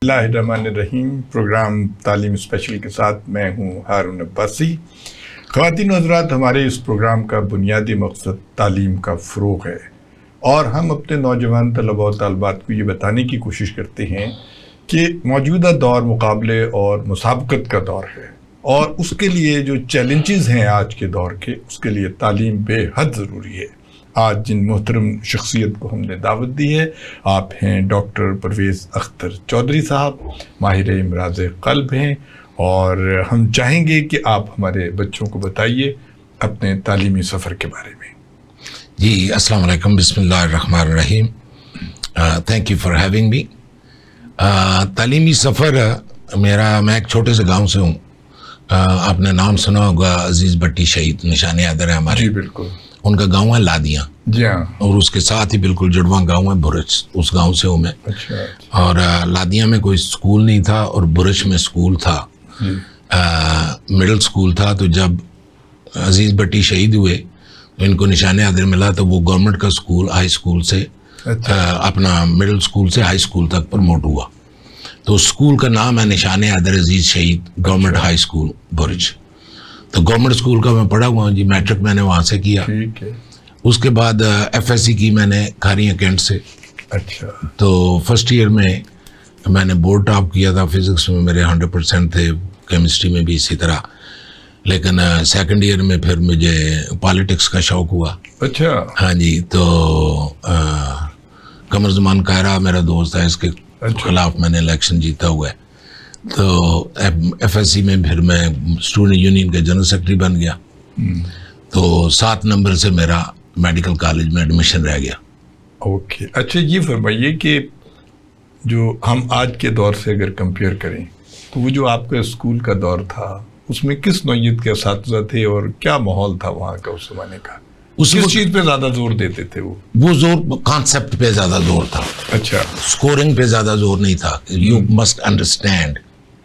बिस्मिल्लाहिर्रहमानिर्रहीम। प्रोग्राम तालीम स्पेशल के साथ मैं हूँ हारून अब्बासी। ख़वातीन व हज़रात, हमारे इस प्रोग्राम का बुनियादी मकसद तालीम का फ़रोग़ है और हम अपने नौजवान तलबा और तालबात को ये बताने की कोशिश करते हैं कि मौजूदा दौर मुकाबले और मुसाबकत का दौर है और उसके लिए जो चैलेंजेस हैं आज के दौर के, उसके लिए तालीम बेहद ज़रूरी है। आज जिन मोहतरम शख्सियत को हमने दावत दी है, आप हैं डॉक्टर परवेज़ अख्तर चौधरी साहब, माहिर इमराज़ क़ल्ब हैं, और हम चाहेंगे कि आप हमारे बच्चों को बताइए अपने तालीमी सफ़र के बारे में। जी, अस्सलाम वालेकुम, बिस्मिल्लाहिर्रहमानिर्रहीम। Thank you for having me. तालीमी सफ़र मेरा, मैं एक छोटे से गांव से हूँ। आपने नाम सुना होगा, अजीज़ भट्टी शहीद निशान यादर है हमारे। जी बिल्कुल। उनका गांव है लादियाँ। जी हाँ। और उसके साथ ही बिल्कुल जुड़वा गांव है बुरज, उस गांव से हूँ मैं। अच्छा। और लादियाँ में कोई स्कूल नहीं था और बुरज में स्कूल था, मिडिल स्कूल था। तो जब अजीज़ भट्टी शहीद हुए तो इनको निशान यादर मिला, तो वो गवर्नमेंट का स्कूल हाई स्कूल से अपना मिडिल स्कूल से हाई स्कूल तक प्रमोट हुआ। तो स्कूल का नाम है निशान यादर अजीज़ शहीद गवर्नमेंट हाई स्कूल बुरज। तो गवर्नमेंट स्कूल का मैं पढ़ा हुआ हूँ जी। मैट्रिक मैंने वहाँ से किया। ठीक है। उसके बाद एफएससी की मैंने खारियाँ कैंट से। अच्छा। तो फर्स्ट ईयर में मैंने बोर्ड टॉप किया था। फिज़िक्स में मेरे 100% थे, केमिस्ट्री में भी इसी तरह। लेकिन सेकंड ईयर में फिर मुझे पॉलिटिक्स का शौक़ हुआ। अच्छा। हाँ जी। तो कमर ज़मान कायरा मेरा दोस्त है, इसके खिलाफ मैंने इलेक्शन जीता हुआ है। तो एफएससी में फिर मैं स्टूडेंट यूनियन के जनरल सेक्रेटरी बन गया। तो 7 नंबर से मेरा मेडिकल कॉलेज में एडमिशन रह गया। ओके। अच्छा, ये फरमाइए कि जो हम आज के दौर से अगर कंपेयर करें तो वो जो आपका स्कूल का दौर था, उसमें किस नौइयत के असातिज़ा थे और क्या माहौल था वहाँ का उस ज़माने का? किस चीज़ पे ज़्यादा जोर देते थे वो जोर कॉन्सेप्ट पे ज़्यादा जोर था। अच्छा। स्कोरिंग पे ज़्यादा जोर नहीं था। यू मस्ट अंडरस्टैंड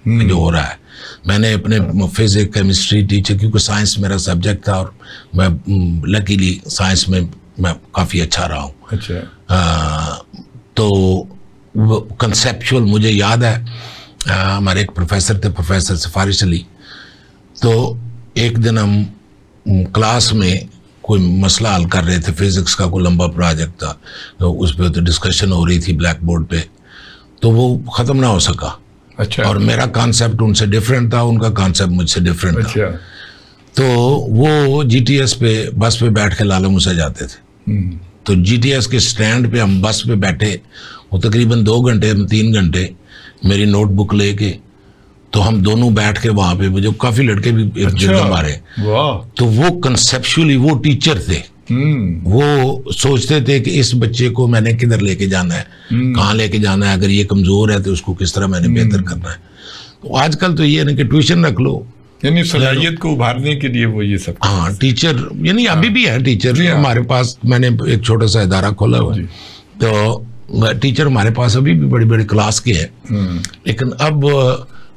जो हो रहा है। मैंने अपने फिजिक्स केमिस्ट्री टीचर, क्योंकि साइंस मेरा सब्जेक्ट था और मैं लकीली साइंस में मैं काफ़ी अच्छा रहा हूँ। अच्छा। तो कंसेप्चुअल मुझे याद है, हमारे एक प्रोफेसर थे, प्रोफेसर सिफारिश अली। तो एक दिन हम क्लास में कोई मसला हल कर रहे थे, फिज़िक्स का कोई लंबा प्रोजेक्ट था, तो उस पर तो डिस्कशन हो रही थी ब्लैक बोर्ड पे, तो वो ख़त्म ना हो सका। अच्छा। और मेरा कॉन्सेप्ट उनसे डिफरेंट था, उनका कॉन्सेप्ट मुझसे डिफरेंट अच्छा। था। तो वो जीटीएस पे बस पे बैठ के लाला मुसा जाते थे। तो जीटीएस के स्टैंड पे हम बस पे बैठे, वो तकरीबन 2 घंटे 3 घंटे मेरी नोटबुक लेके, तो हम दोनों बैठ के वहाँ पे, मुझे काफ़ी लड़के भी इर्द गिर्द हमारे। तो वो कंसेप्चुअली वो टीचर थे। वो सोचते थे कि इस बच्चे को मैंने किधर लेके जाना है, कहाँ लेके जाना है, अगर ये कमज़ोर है तो उसको किस तरह मैंने बेहतर करना है। तो आजकल तो ये है ना कि ट्यूशन रख लो, यानी सलाहियत को उभारने के लिए वो ये सब। हाँ, टीचर यानी अभी भी है टीचर हमारे पास। मैंने एक छोटा सा इदारा खोला हुआ है, तो टीचर हमारे पास अभी भी बड़ी बड़ी क्लास के हैं। लेकिन अब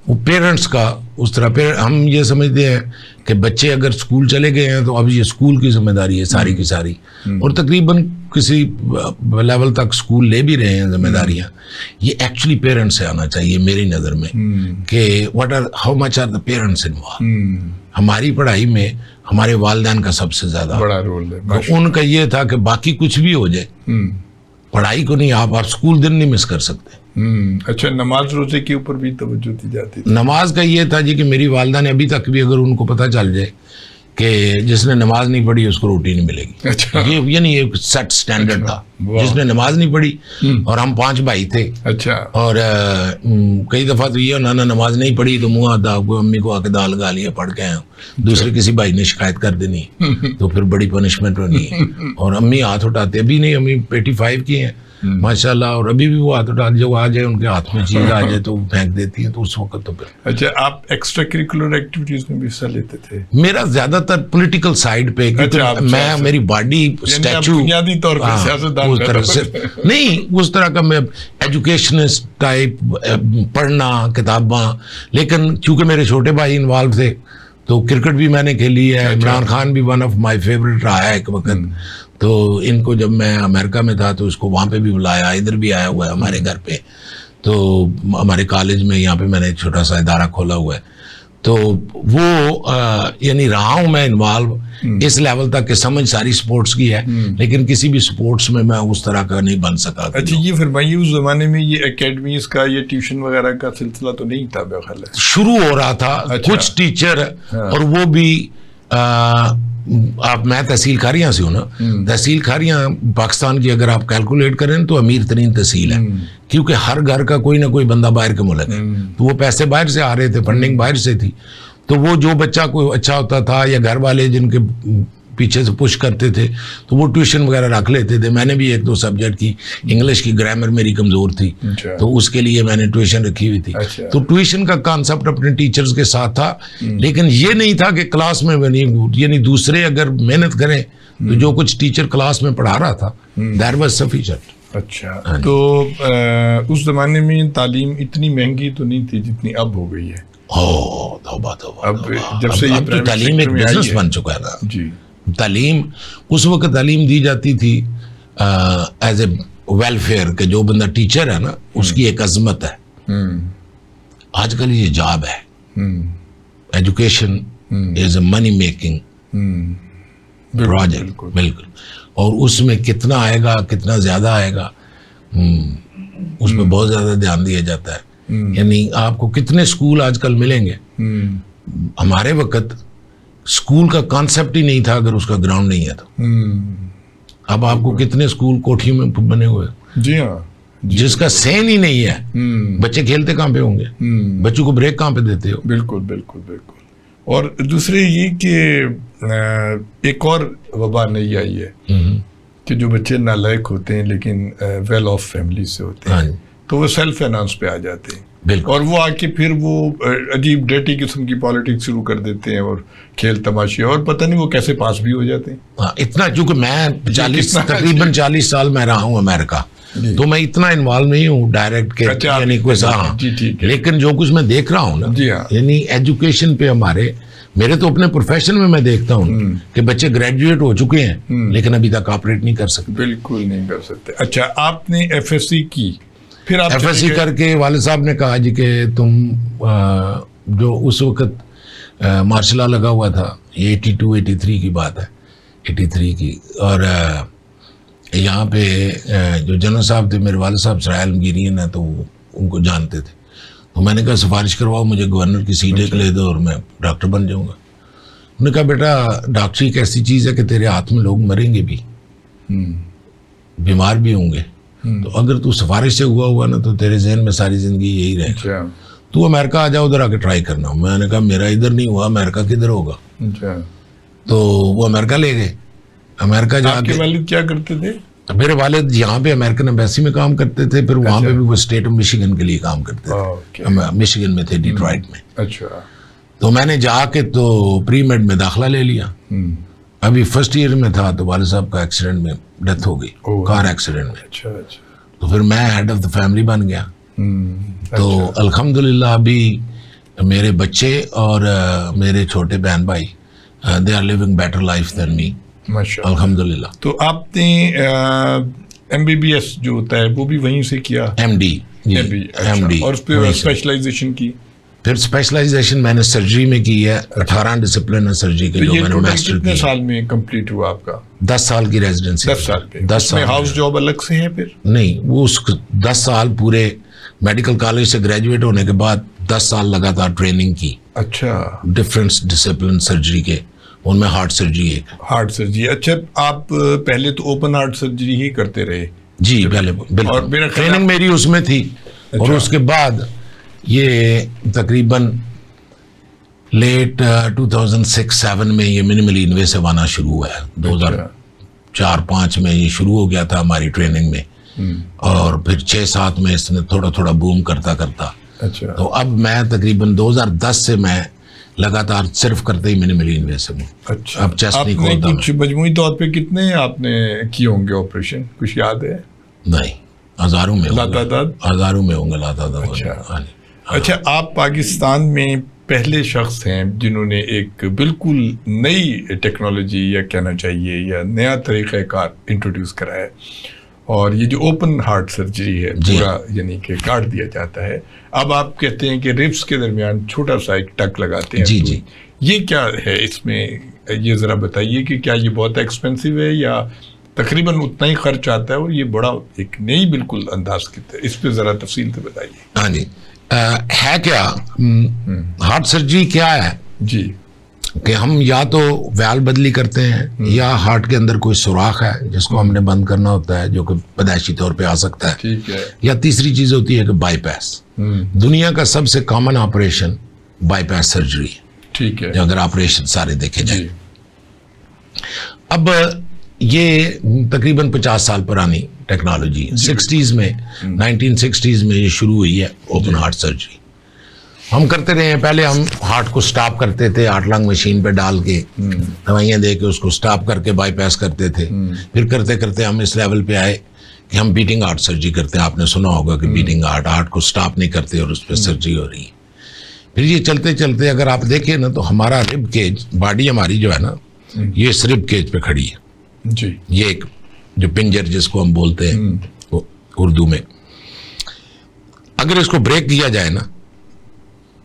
वो पेरेंट्स का उस तरह, हम ये समझते हैं कि बच्चे अगर स्कूल चले गए हैं तो अब ये स्कूल की जिम्मेदारी है सारी की सारी, और तकरीबन किसी लेवल तक स्कूल ले भी रहे हैं जिम्मेदारियां। ये एक्चुअली पेरेंट्स से आना चाहिए मेरी नज़र में, कि how much are the parents involve. हमारी पढ़ाई में हमारे वालिदैन का सबसे ज़्यादा बड़ा रोल है। तो उनका ये था कि बाकी कुछ भी हो जाए, पढ़ाई को नहीं, आप स्कूल दिन नहीं मिस कर सकते। अच्छा, नमाज रोजे के ऊपर भी तवज्जो दी जाती थी? नमाज का ये था जी कि मेरी वालदा ने अभी तक भी, अगर उनको पता चल जाए कि जिसने नमाज नहीं पढ़ी उसको रोटी नहीं मिलेगी। अच्छा। ये नहीं, एक सेट स्टैंडर्ड था। जिसने नमाज नहीं पढ़ी, और हम 5 भाई थे। अच्छा। और कई दफ़ा तो ये ना नमाज नहीं पढ़ी तो मुँह आता, अम्मी को आके दाल गा लिया, पढ़ के आए, दूसरे किसी भाई ने शिकायत कर देनी तो फिर बड़ी पनिशमेंट होनी है। और अम्मी हाथ उठाते, अभी नहीं, अम्मी 85 की हैं माशाल्लाह, और अभी भी वो हाथ उठा, जो आ जाए उनके हाथ में चीज़ आ जाए तो वो फेंक देती है। तो उस वक्त तो फिर। अच्छा, आप एक्स्ट्रा करिकुलर एक्टिविटीज में भी हिस्सा लेते थे? मेरा ज्यादातर पॉलिटिकल साइड पे, क्योंकि मैं मेरी बॉडी स्टैचू बुनियादी तौर पर सियासतदान उस तरह से नहीं, उस तरह का मैं एजुकेशनिस्ट टाइप, पढ़ना किताबां। लेकिन चूंकि मेरे छोटे भाई इन्वॉल्व थे तो क्रिकेट भी मैंने खेली है। इमरान खान भी वन ऑफ माय फेवरेट रहा है एक वक्त। तो इनको जब मैं अमेरिका में था तो उसको वहाँ पे भी बुलाया, इधर भी आया हुआ है हमारे घर पे। तो हमारे कॉलेज में यहाँ पे मैंने एक छोटा सा इदारा खोला हुआ है, तो वो यानी रहा हूँ मैं इन्वॉल्व इस लेवल तक कि समझ सारी स्पोर्ट्स की है, लेकिन किसी भी स्पोर्ट्स में मैं उस तरह का नहीं बन सका। अच्छा, ये फरमाइए, उस जमाने में ये एकेडमीज का, ये ट्यूशन वगैरह का सिलसिला तो नहीं था मेरा ख्याल है? शुरू हो रहा था। अच्छा। कुछ टीचर और वो भी आप, मैं तहसील खारियां से हूँ ना, तहसील खारियां पाकिस्तान की अगर आप कैलकुलेट करें तो अमीर तरीन तहसील है, क्योंकि हर घर का कोई ना कोई बंदा बाहर के मुल्क है, तो वो पैसे बाहर से आ रहे थे, फंडिंग बाहर से थी, तो वो जो बच्चा कोई अच्छा होता था या घर वाले जिनके पीछे से पुश करते थे तो वो ट्यूशन वगैरह रख लेते थे। मैंने भी 1-2 सब्जेक्ट की, इंग्लिश की ग्रामर मेरी कमज़ोर थी, तो उसके लिए मैंने ट्यूशन रखी हुई थी। तो ट्यूशन का कॉन्सेप्ट अपने टीचर्स के साथ था, लेकिन ये नहीं था कि क्लास में बनी, यानी दूसरे अगर मेहनत करें तो जो कुछ टीचर क्लास में पढ़ा रहा था दैट वाज सफिशिएंट। अच्छा, तो उस ज़माने में तालीम इतनी महंगी तो नहीं थी जितनी अब हो गई है। तौबा, अब जब से ये तो तालीम एक बिजनेस बन चुका है ना जी। तालीम, उस वक्त तालीम दी जाती थी एज ए वेलफेयर के, जो बंदा टीचर है ना उसकी एक अजमत है। आजकल ये जॉब है, education is a money making project, बिल्कुल। और उसमें कितना आएगा, कितना ज्यादा आएगा, उस पर बहुत ज्यादा ध्यान दिया जाता है। यानी आपको कितने स्कूल आजकल मिलेंगे, हमारे वक्त स्कूल का कॉन्सेप्ट ही नहीं था अगर उसका ग्राउंड नहीं है तो। अब आपको कितने स्कूल कोठियों में बने हुए, जी हाँ, जिसका सेन ही नहीं है, बच्चे खेलते कहाँ पे होंगे, बच्चों को ब्रेक कहाँ पे देते हो? बिल्कुल बिल्कुल बिल्कुल। और दूसरे ये कि एक और वबा नहीं आई है कि जो बच्चे नालायक होते हैं लेकिन वेल ऑफ फैमिली से होते हैं, तो वो सेल्फ फाइनेंस पे आ जाते हैं, और वो आके फिर वो अजीब डर्टी किस्म की पॉलिटिक्स शुरू कर देते हैं और खेल तमाशे, और पता नहीं वो कैसे पास भी हो जाते हैं। इतना, क्योंकि मैं तकरीबन 40 साल मैं रहा हूँ अमेरिका, तो मैं इतना इन्वॉल्व नहीं हूँ डायरेक्ट के, यानी कोई लेकिन जो कुछ मैं देख रहा हूँ ना, यानी एजुकेशन पे मेरे तो अपने प्रोफेशन में मैं देखता हूँ कि बच्चे ग्रेजुएट हो चुके हैं लेकिन अभी तक ऑपरेट नहीं कर सकते। बिल्कुल नहीं कर सकते। अच्छा, आपने FSC की, फिर आप FSC करके वाले साहब ने कहा जी कि तुम जो उस वक्त मार्शल लॉ लगा हुआ था, 82-83 की बात है, 83 की, और यहाँ पे जो जनरल साहब थे मेरे वाले साहब सराय आलमगीरी हैं, तो उनको जानते थे, तो मैंने कहा सिफारिश करवाओ, मुझे गवर्नर की सीट एक ले दो और मैं डॉक्टर बन जाऊँगा। उन्होंने कहा बेटा डॉक्टरी एक ऐसी चीज़ है कि तेरे हाथ में लोग मरेंगे भी, बीमार भी होंगे, तो अगर तू सिफारिश से हुआ ना तो तेरे जहन में सारी जिंदगी यही रहेगा, तू अमेरिका आ जा, उधर आके ट्राई करना। मैंने कहा मेरा इधर नहीं हुआ, अमेरिका किधर होगा? तो वो अमेरिका ले गए। अमेरिका जाके, आपके वालिद क्या करते थे? मेरे वालिद यहाँ पे अमेरिकन एम्बेसी में काम करते थे, फिर वहाँ पे भी वो स्टेट ऑफ मिशिगन के लिए काम करते थे, मिशिगन में थे, डिट्रॉइट में। अच्छा, तो मैंने जाके तो प्री मेड में दाखिला ले लिया। अभी फर्स्ट ईयर में था तो वाले साहब का एक्सीडेंट में डेथ हो गई, कार एक्सीडेंट में। अच्छा अच्छा। तो फिर मैं हेड ऑफ द फैमिली बन गया। तो अल्हम्दुलिल्लाह अभी मेरे बच्चे और मेरे छोटे बहन भाई they are living better life than me, माशाअल्लाह, अल्हम्दुलिल्लाह। तो आपने MBBS जो होता है वो भी वहीं से किया? MD, MD, और उस पर स्पेशलाइजेशन की? फिर स्पेशलाइजेशन मैंने सर्जरी में की है, 18 डिसिप्लिन है सर्जरी के, जो मैंने मास्टर कितने साल में कंप्लीट हुआ आपका? 10 साल की रेजिडेंसी। 10 साल पे? 10 साल। हाउस जॉब अलग से है फिर? नहीं, वो उस 10 साल पूरे मेडिकल कॉलेज से ग्रेजुएट होने के बाद 10 साल लगातार ट्रेनिंग की। अच्छा, डिफरेंट डिसिप्लिन सर्जरी के, उनमें हार्ट सर्जरी एक। हार्ट सर्जरी, अच्छा। आप पहले तो ओपन हार्ट सर्जरी ही करते रहे? जी पहले, बिल्कुल ट्रेनिंग मेरी उसमें थी। और उसके बाद ये तकरीबन लेट 2006-07 में ये मिनिमली इन्वेसिव आना शुरू हुआ है। 2004-05 में ये शुरू हो गया था हमारी ट्रेनिंग में, और फिर 6-7 में इसने थोड़ा थोड़ा बूम करता करता। अच्छा, तो अब मैं तकरीबन 2010 से मैं लगातार सिर्फ करते ही मिनिमली इन्वेसिव हूँ। अच्छा, अब चेस्ट नहीं खोलता। कुछ मजमूई तौर पे कितने आपने किए होंगे ऑपरेशन, कुछ याद है? नहीं, हजारों में, लातादाद हजारों में होंगे, लातादाद। अच्छा, अच्छा, आप पाकिस्तान में पहले शख्स हैं जिन्होंने एक बिल्कुल नई टेक्नोलॉजी या कहना चाहिए या नया तरीक़ाकार इंट्रोड्यूस करा है, और ये जो ओपन हार्ट सर्जरी है जी पूरा यानी कि काट दिया जाता है। अब आप कहते हैं कि रिब्स के दरमियान छोटा सा एक टक लगाते हैं। जी तो जी। ये क्या है इसमें, ये ज़रा बताइए कि क्या ये बहुत एक्सपेंसिव है या तकरीबन उतना ही खर्च आता है और ये बड़ा एक नई बिल्कुल अंदाज की है, इस पे ज़रा तफसील से बताइए। हाँ जी। है क्या हार्ट सर्जरी क्या है जी कि हम या तो वैल बदली करते हैं या हार्ट के अंदर कोई सुराख है जिसको हमने बंद करना होता है, जो कि पैदाइशी तौर पे आ सकता है। ठीक है। या तीसरी चीज होती है कि बाईपास। दुनिया का सबसे कॉमन ऑपरेशन बाईपास सर्जरी है, ठीक है। अगर ऑपरेशन सारे देखे जाए। जी अब ये तकरीबन 50 साल पुरानी टेक्नोलॉजी, 60s में 1960s में ये शुरू हुई है ओपन हार्ट सर्जरी। हम करते रहे हैं। पहले हम हार्ट को स्टॉप करते थे, हार्ट लंग मशीन पे डाल के दवाइयाँ दे के उसको स्टॉप करके बाईपास करते थे। फिर करते करते हम इस लेवल पे आए कि हम बीटिंग हार्ट सर्जरी करते हैं। आपने सुना होगा कि बीटिंग हार्ट को स्टॉप नहीं करते और उस पर सर्जरी हो रही है। फिर ये चलते चलते अगर आप देखें ना तो हमारा रिब केज, बॉडी हमारी जो है ना, ये इस रिब केज पे खड़ी है जी। ये एक जो पिंजर जिसको हम बोलते हैं उर्दू में, अगर इसको ब्रेक किया जाए ना,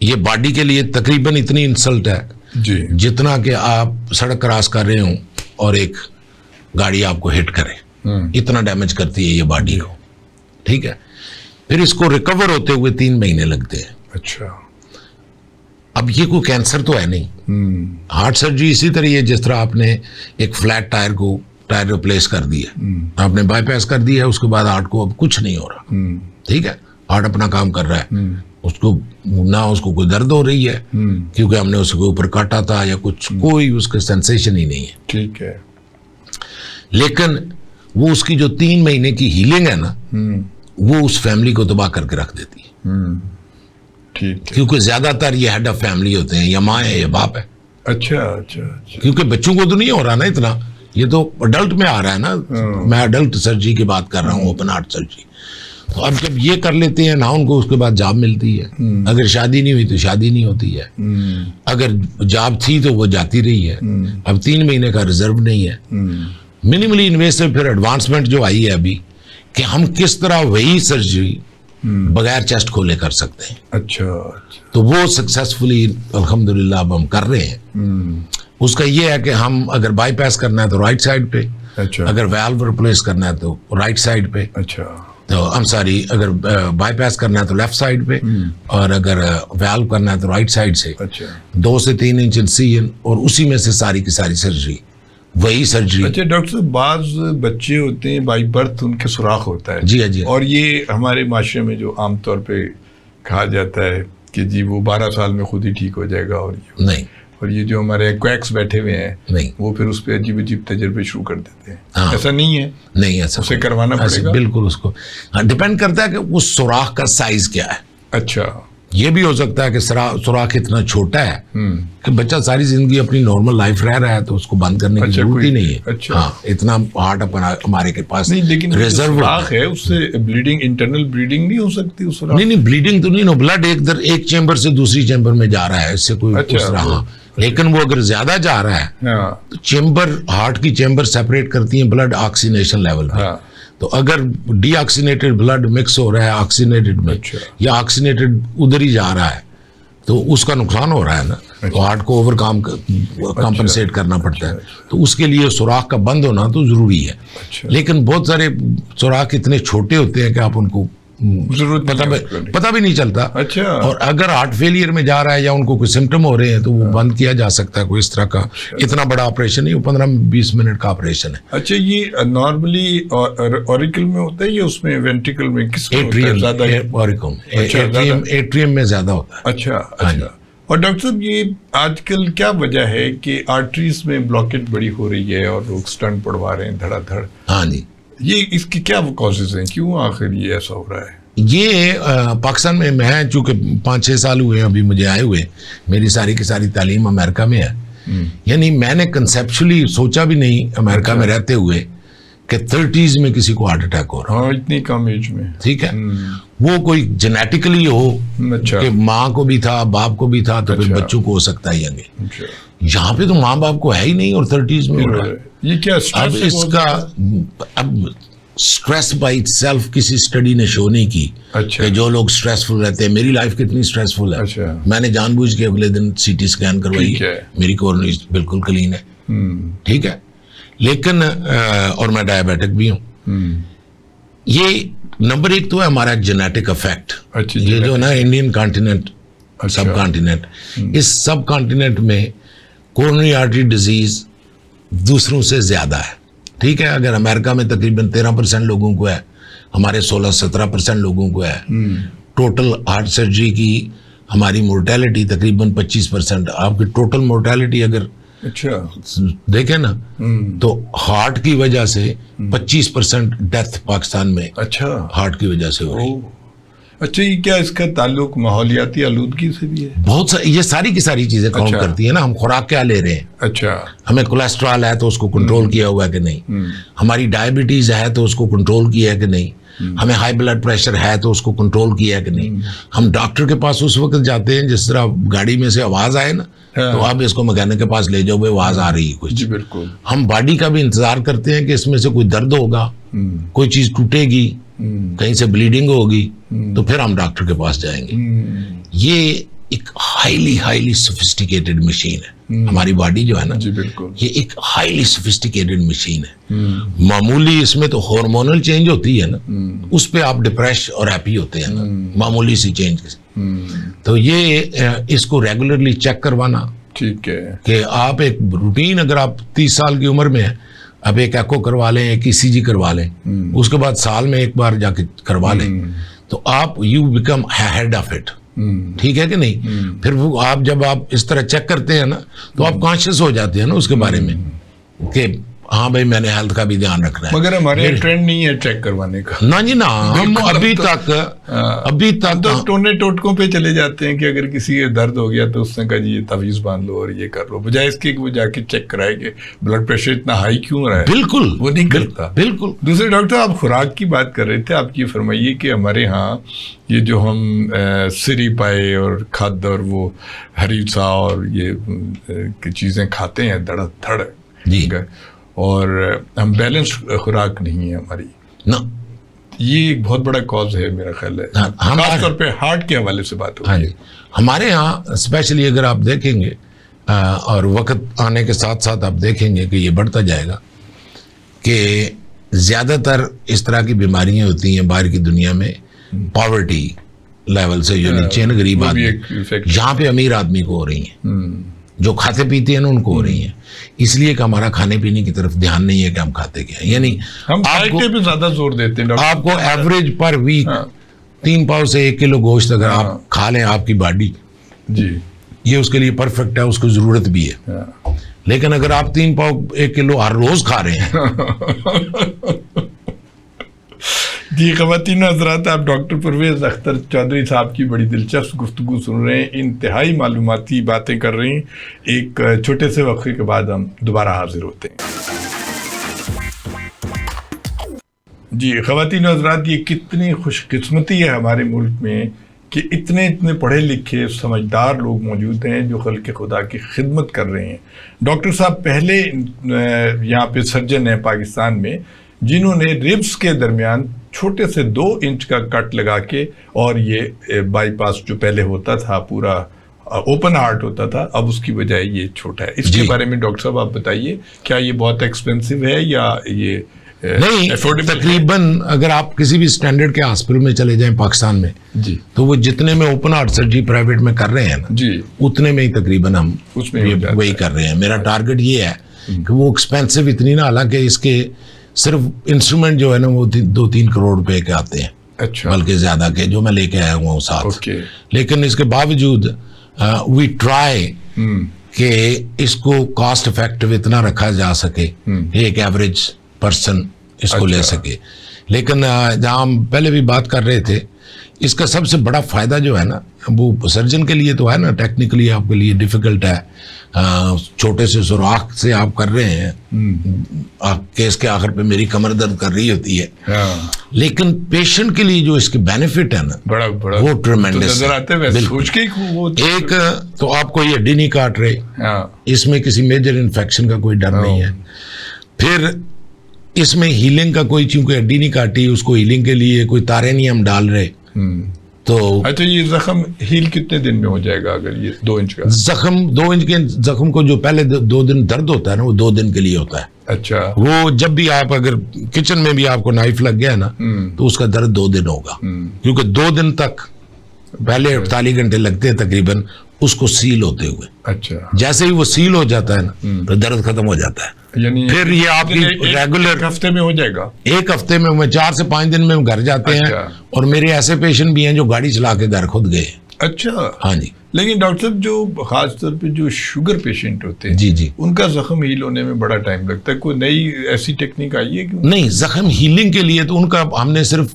ये बॉडी के लिए तकरीबन इतनी इंसल्ट है जी जितना कि आप सड़क क्रॉस कर रहे हो और एक गाड़ी आपको हिट करे, इतना डैमेज करती है ये बॉडी को। ठीक है। फिर इसको रिकवर होते हुए 3 महीने लगते हैं। अच्छा। अब ये कोई कैंसर तो है नहीं। हार्ट सर्जरी इसी तरह है जिस तरह आपने एक फ्लैट टायर रिप्लेस कर दिया, आपने बाईपास कर दिया है, उसके बाद हार्ट को अब कुछ नहीं हो रहा। ठीक है। हार्ट अपना काम कर रहा है, उसको ना उसको कोई दर्द हो रही है क्योंकि हमने उसके ऊपर काटा था या कुछ, कोई उसका सेंसेशन ही नहीं है। ठीक है। लेकिन वो उसकी जो 3 महीने की हीलिंग है ना, वो उस फैमिली को तबाह करके रख देती है। ठीक है। क्योंकि ज्यादातर ये हेड ऑफ फैमिली होते हैं, या माँ है या बाप है। अच्छा अच्छा अच्छा। क्योंकि बच्चों को तो नहीं हो रहा ना इतना, ये तो अडल्ट में आ रहा है ना। मैं अडल्ट सर्जरी की बात कर रहा हूँ, ओपन हार्ट सर्जरी। तो अब जब ये कर लेते हैं ना, उनको उसके बाद जॉब मिलती है। अगर शादी नहीं हुई तो शादी नहीं होती है, अगर जॉब थी तो वो जाती रही है। अब 3 महीने का रिजर्व नहीं है। मिनिमली इन्वेसिव फिर एडवांसमेंट जो आई है अभी, कि हम किस तरह वही सर्जरी बगैर चेस्ट खोले कर सकते हैं। अच्छा अच्छा। तो वो सक्सेसफुली अल्हम्दुलिल्लाह अब हम कर रहे हैं। उसका ये है कि हम अगर बाईपास करना है तो राइट साइड पे, अच्छा। अगर वाल्व रिप्लेस करना है तो राइट साइड पे, अच्छा। तो I'm sorry, अगर बाईपास करना है तो लेफ्ट साइड पे, और अगर वाल्व करना है तो राइट साइड से। अच्छा। 2 से 3 इंच इंसिजन, और उसी में से सारी की सारी सर्जरी, वही सर्जरी। अच्छा डॉक्टर साहब, बाज बच्चे होते हैं बाई बर्थ उनके सुराख होता है। जी हाँ जी। और ये हमारे माशरे में जो आमतौर पे कहा जाता है कि जी वो 12 साल में खुद ही ठीक हो जाएगा, और ये जो हमारे क्वैक्स बैठे हुए हैं नहीं, वो फिर उस पर अजीब अजीब तजर्बे शुरू कर देते हैं। हाँ। ऐसा नहीं है? नहीं ऐसा उसे करवाना पड़ेगा? बिल्कुल उसको डिपेंड करता है कि उस सुराख का साइज क्या है। अच्छा। ये भी हो सकता है कि सुराख इतना छोटा है कि बच्चा सारी जिंदगी अपनी नॉर्मल लाइफ रह रहा है, तो उसको बंद करने की जरूरत ही नहीं है। अच्छा। हाँ, इतना हार्ट अपना हमारे के पास नहीं, लेकिन रिजर्व सुराख है, उससे ब्लीडिंग, इंटरनल ब्लीडिंग नहीं हो सकती उस सुराख? नहीं ब्लीडिंग तो नहीं, नो ब्लड एक चेंबर से दूसरी चेंबर में जा रहा है, इससे कोई अच्छा, उस रहा। लेकिन वो अगर ज्यादा जा रहा है तो चेंबर, हार्ट की चेंबर सेपरेट करती है ब्लड ऑक्सीनेशन लेवल पे। तो अगर डीऑक्सीनेटेड ब्लड मिक्स हो रहा है ऑक्सीनेटेड में, या ऑक्सीनेटेड उधर ही जा रहा है, तो उसका नुकसान हो रहा है ना। तो हार्ट को ओवरकम कॉम्पनसेट करना पड़ता है। तो उसके लिए सुराख का बंद होना तो जरूरी है। लेकिन बहुत सारे सुराख इतने छोटे होते हैं कि आप उनको पता भी नहीं चलता। अच्छा। और अगर हार्ट फेलियर में जा रहा है या उनको कोई सिम्टम हो रहे हैं तो वो बंद किया जा सकता है। कोई इस तरह का इतना बड़ा ऑपरेशन नहीं, 15-20 मिनट का ऑपरेशन है। अच्छा, ये नॉर्मली ऑरिकल में होता है या उसमें वेंट्रिकल में? किसमें एट्रियम में ज्यादा होता है। अच्छा अच्छा। और डॉक्टर साहब, ये आजकल क्या वजह है कि आर्टरीज में ब्लॉकेट बड़ी हो रही है और लोग स्टंट पड़वा रहे हैं धड़ाधड़? हाँ जी। ये इसकी क्या कॉजेज हैं, क्यों आखिर ये ऐसा हो रहा है? ये पाकिस्तान में मैं चूंकि 5-6 साल हुए अभी मुझे आए हुए, मेरी सारी की सारी तालीम अमेरिका में है। यानी मैंने कंसेप्चुअली सोचा भी नहीं अमेरिका में रहते हुए कि 30s में किसी को हार्ट अटैक हो रहा है। हाँ, इतनी कम एज में। ठीक है। वो कोई जेनेटिकली हो, अच्छा, कि माँ को भी था बाप को भी था, तो फिर बच्चों को हो सकता है आगे। अच्छा। यहाँ पे तो माँ बाप को है ही नहीं और 30s में हो रहा है। ये क्या अब इसका, अब स्ट्रेस बाय इटसेल्फ किसी स्टडी ने शो नहीं की अच्छा। कि जो लोग स्ट्रेसफुल रहते हैं, मेरी लाइफ कितनी स्ट्रेसफुल है। अच्छा। मैंने जानबूझ के अगले दिन सीटी स्कैन करवाई, ठीक है। मेरी कोरोनरी बिल्कुल क्लीन है, ठीक है। लेकिन और मैं डायबिटिक भी हूँ। ये नंबर एक तो है हमारा जेनेटिक इफेक्ट। अच्छा, ये जो ना इंडियन कॉन्टिनेंट, अच्छा। सब कॉन्टिनेंट, इस सब कॉन्टिनेंट में कोरोनरी आर्टरी डिजीज दूसरों से ज्यादा है, ठीक है। अगर अमेरिका में तकरीबन 13% लोगों को है, हमारे 16-17% लोगों को है। टोटल हार्ट सर्जरी की हमारी मोर्टेलिटी तकरीबन 25%। आपकी टोटल मोर्टेलिटी अगर अच्छा देखें ना तो हार्ट की वजह से 25% डेथ पाकिस्तान में अच्छा हार्ट की वजह से हो रही है। ओ, अच्छा, ये क्या इसका ताल्लुक माहौलियाती आलूदगी से भी है? बहुत ये सारी की सारी चीजें काउंट अच्छा। करती है ना। हम खुराक क्या ले रहे हैं, अच्छा, हमें कोलेस्ट्रॉल है तो उसको कंट्रोल किया हुआ है कि नहीं, हमारी डायबिटीज है तो उसको कंट्रोल किया है कि नहीं, हमें हाई ब्लड प्रेशर है तो उसको कंट्रोल किया है कि नहीं। हम डॉक्टर के पास उस वक्त जाते हैं जिस तरह गाड़ी में से आवाज आए ना, हाँ। तो आप इसको मैकेनिक के पास ले जाओ, भाई आवाज आ रही है कुछ। जी बिल्कुल। हम बॉडी का भी इंतजार करते हैं कि इसमें से कोई दर्द होगा, कोई चीज टूटेगी, कहीं से ब्लीडिंग होगी, तो फिर हम डॉक्टर के पास जाएंगे। ये एक हाईली सोफिस्टिकेटेड मशीन है हमारी बॉडी जो है ना। जी बिल्कुल। ये एक हाईली सोफिस्टिकेटेड मशीन है। मामूली इसमें तो हार्मोनल चेंज होती है ना, उस पे आप डिप्रेस और हैप्पी होते हैं ना, मामूली सी चेंज। तो ये इसको रेगुलरली चेक करवाना, ठीक है, कि आप एक रूटीन, अगर आप 30 साल की उम्र में हैं, अब एक एको करवा लें, एक ECG करवा लें, उसके बाद साल में एक बार जाके करवा लें, तो आप you become head of it, ठीक है कि नहीं। फिर वो आप जब आप इस तरह चेक करते हैं ना, तो आप कॉन्शियस हो जाते हैं ना उसके बारे में कि हाँ भाई मैंने हेल्थ का भी ध्यान रखना है। मगर हमारे ट्रेंड नहीं है चेक करवाने का। ना जी ना, हम अभी तक तो टोने टोटकों पे चले जाते हैं कि अगर किसी के दर्द हो गया तो उसने कहा जी ये तावीज बांध लो और ये कर लो, बजाय इसके कि वो जाके चेक कराएंगे ब्लड प्रेशर इतना हाई क्यों रहा है। बिल्कुल वो नहीं करता। बिल्कुल। दूसरे डॉक्टर, आप खुराक की बात कर रहे थे, आप ये फरमाइए कि हमारे यहाँ ये जो हम सिरी पाए और खाद और वो हरीसा और ये चीज़ें खाते हैं धड़ जी, और हम बैलेंस खुराक नहीं है हमारी ना, ये एक बहुत बड़ा कॉज है मेरा ख्याल है। खासतौर पे हार्ट के हवाले से बात हो रही है। हमारे यहाँ स्पेशली अगर आप देखेंगे और वक्त आने के साथ साथ आप देखेंगे कि ये बढ़ता जाएगा कि ज़्यादातर इस तरह की बीमारियां होती हैं बाहर की दुनिया में पॉवर्टी लेवल से, जो नीचे ना गरीब आदमी, जहाँ पे अमीर आदमी को हो रही हैं, जो खाते पीते हैं ना उनको हो रही हैं। इसलिए कि हमारा खाने पीने की तरफ ध्यान नहीं है कि हम खाते क्या, यानी हम खाने पे ज्यादा जोर देते हैं। आपको एवरेज पर वीक 3 पाव से 1 किलो गोश्त अगर आप खा लें, आपकी बॉडी जी ये उसके लिए परफेक्ट है, उसको जरूरत भी है। लेकिन अगर आप 3 पाव 1 किलो हर रोज खा रहे हैं जी ख़वातीन हज़रात, आप डॉक्टर परवेज़ अख्तर चौधरी साहब की बड़ी दिलचस्प गुफ्तगू सुन रहे हैं, इंतहाई मालूमाती बातें कर रहे हैं। एक छोटे से वक्फे के बाद हम दोबारा हाजिर होते हैं। जी ख़वातीन हज़रात, ये कितनी खुशकिस्मती है हमारे मुल्क में कि इतने इतने पढ़े लिखे समझदार लोग मौजूद हैं जो खल्क़ खुदा की खिदमत कर रहे हैं। डॉक्टर साहब पहले यहाँ पे सर्जन हैं पाकिस्तान में जिन्होंने रिब्स के दरमियान छोटे से 2 इंच का कट लगा के, और ये बाईपास जो पहले होता था पूरा ओपन हार्ट होता था, अब उसकी बजाय ये छोटा है। इसके बारे में डॉक्टर साहब आप बताइए, क्या ये बहुत एक्सपेंसिव है या ये नहीं? तकरीबन अगर आप किसी भी स्टैंडर्ड के हॉस्पिटल में चले जाएं पाकिस्तान में जी, तो वो जितने में ओपन हार्ट सर्जरी प्राइवेट में कर रहे हैं ना जी, उतने में ही तकरीबन हम उसमें वही कर रहे हैं। मेरा टारगेट ये है कि वो एक्सपेंसिव इतनी ना, हालांकि इसके सिर्फ इंस्ट्रूमेंट जो है ना वो 2-3 करोड़ रुपए के आते हैं, अच्छा, बल्कि ज्यादा के जो मैं लेके आया हुआ हूँ साथ। लेकिन इसके बावजूद वी ट्राई कि इसको कॉस्ट इफेक्टिव इतना रखा जा सके एक एवरेज पर्सन इसको ले सके। लेकिन जहाँ हम पहले भी बात कर रहे थे, इसका सबसे बड़ा फायदा जो है ना वो सर्जन के लिए तो है ना, टेक्निकली आपके लिए डिफिकल्ट है, छोटे से सुराख से आप कर रहे हैं, केस के आखिर पे मेरी कमर दर्द कर रही होती है, लेकिन पेशेंट के लिए जो इसके बेनिफिट है ना बड़ा वो ट्रेमेंडस है। एक तो आपको ये हड्डी नहीं काट रहे, इसमें किसी मेजर इन्फेक्शन का कोई डर नहीं है। फिर इसमें हीलिंग का कोई, चूंकि हड्डी नहीं काटी, उसको हीलिंग के लिए कोई तारे नहीं हम डाल रहे। तो अच्छा, ये जख्म हील कितने दिन में हो जाएगा अगर ये 2 इंच का जख्म, 2 इंच के जख्म को जो पहले 2 दिन दर्द होता है ना, वो 2 दिन के लिए होता है। अच्छा, वो जब भी आप अगर किचन में भी आपको नाइफ लग गया ना, तो उसका दर्द 2 दिन होगा, क्योंकि 2 दिन तक पहले 48 घंटे लगते हैं तकरीबन उसको सील होते हुए। अच्छा, जैसे ही वो सील हो जाता है ना, तो दर्द खत्म हो जाता है। यानी फिर ये आपकी रेगुलर एक हफ्ते में हो जाएगा। 1 हफ्ते में, 4 से 5 दिन में घर जाते हैं। अच्छा। और मेरे ऐसे पेशेंट भी हैं जो गाड़ी चला के घर खुद गए। अच्छा, हाँ जी। लेकिन डॉक्टर साहब, जो खास तौर पे जो शुगर पेशेंट होते हैं, जी जी, उनका जख्म हील होने में बड़ा टाइम लगता है। कोई नई ऐसी टेक्निक आई है कि नहीं, जख्म हीलिंग के लिए तो उनका हमने सिर्फ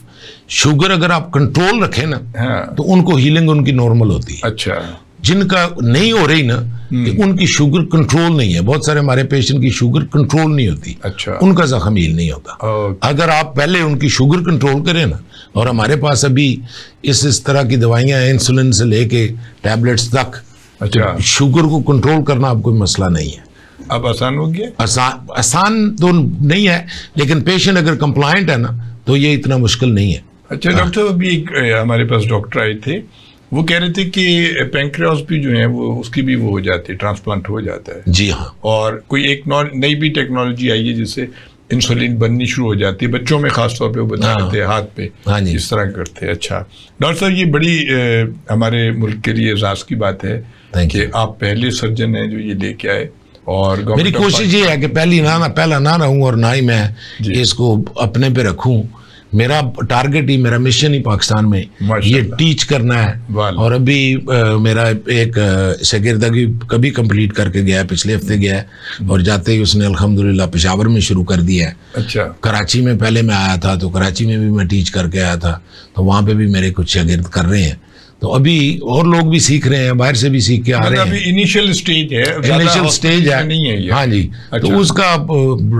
शुगर अगर आप कंट्रोल रखें ना, हाँ, तो उनको हीलिंग उनकी नॉर्मल होती है। अच्छा, जिनका नहीं हो रही ना, कि उनकी शुगर कंट्रोल नहीं है, बहुत सारे हमारे पेशेंट की शुगर कंट्रोल नहीं होती, अच्छा, उनका जख्म हील नहीं होता। ओके, अगर आप पहले उनकी शुगर कंट्रोल करें ना, और हमारे पास अभी इस तरह की दवाइयां हैं, इंसुलिन से लेके टैबलेट्स तक, अच्छा, तो शुगर को कंट्रोल करना अब कोई मसला नहीं है। अब आसान हो गया। आसान तो नहीं है, लेकिन पेशेंट अगर कंप्लायंट है ना, तो ये इतना मुश्किल नहीं है। अच्छा डॉक्टर साहब, अभी एक हमारे पास डॉक्टर आए थे, वो कह रहे थे कि पैंक्रियास भी जो है वो उसकी भी वो हो जाती है, ट्रांसप्लांट हो जाता है। जी हाँ। और कोई एक नई भी टेक्नोलॉजी आई है जिससे इंसुलिन बननी शुरू हो जाती है, बच्चों में खास तौर पे वो बना देते हैं हाथ पे, हाँ जी, इस तरह करते हैं। अच्छा डॉक्टर साहब, ये बड़ी हमारे मुल्क के लिए एजाज की बात है कि आप पहले सर्जन हैं जो ये लेके आए। और मेरी कोशिश ये है कि पहला ना रहूं और ना ही मैं इसको अपने पे रखूं। मेरा टारगेट ही, मेरा मिशन ही पाकिस्तान में ये टीच करना है। और अभी मेरा एक शागिर्द कभी कंप्लीट करके गया है, पिछले हफ्ते गया है, और जाते ही उसने अल्हम्दुलिल्लाह पेशावर में शुरू कर दिया है। अच्छा, कराची में पहले मैं आया था, तो कराची में भी मैं टीच करके आया था, तो वहाँ पे भी मेरे कुछ शागिर्द कर रहे हैं। तो अभी और लोग भी सीख रहे हैं, बाहर से भी सीख के आ रहे हैं। अभी इनिशियल स्टेज है, इनिशियल स्टेज है, नहीं है ये। हाँ जी। अच्छा। तो उसका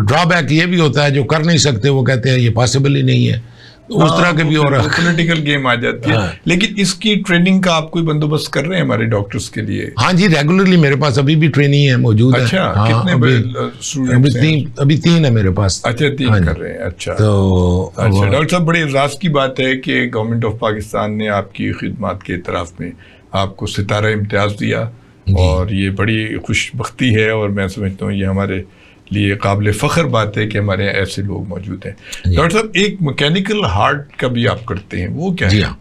ड्रॉबैक ये भी होता है, जो कर नहीं सकते वो कहते हैं ये पॉसिबल ही नहीं है, तो उस तरह के भी और पॉलिटिकल गेम आ जाती है। हाँ। लेकिन इसकी ट्रेनिंग का आप कोई बंदोबस्त कर रहे हैं हमारे डॉक्टर्स के लिए? हाँ जी, रेगुलरली मेरे पास अभी भी ट्रेनिंग है, मौजूद है। अच्छा, हाँ, कितने अभी 3 है मेरे पास। अच्छा, 3 कर रहे हैं। अच्छा, तो अच्छा डॉक्टर साहब, बड़े एजाज की बात है कि गवर्नमेंट ऑफ पाकिस्तान ने आपकी खिदमत के इतराफ में आपको सितारा इम्तियाज दिया, और ये बड़ी खुशबख्ती है, और मैं समझता हूँ ये हमारे लिए काबिल फ़ख्र बात है कि हमारे यहाँ ऐसे लोग मौजूद हैं। डॉक्टर साहब, एक मैकेनिकल हार्ट का भी आप करते हैं, वो क्या है? हाँ।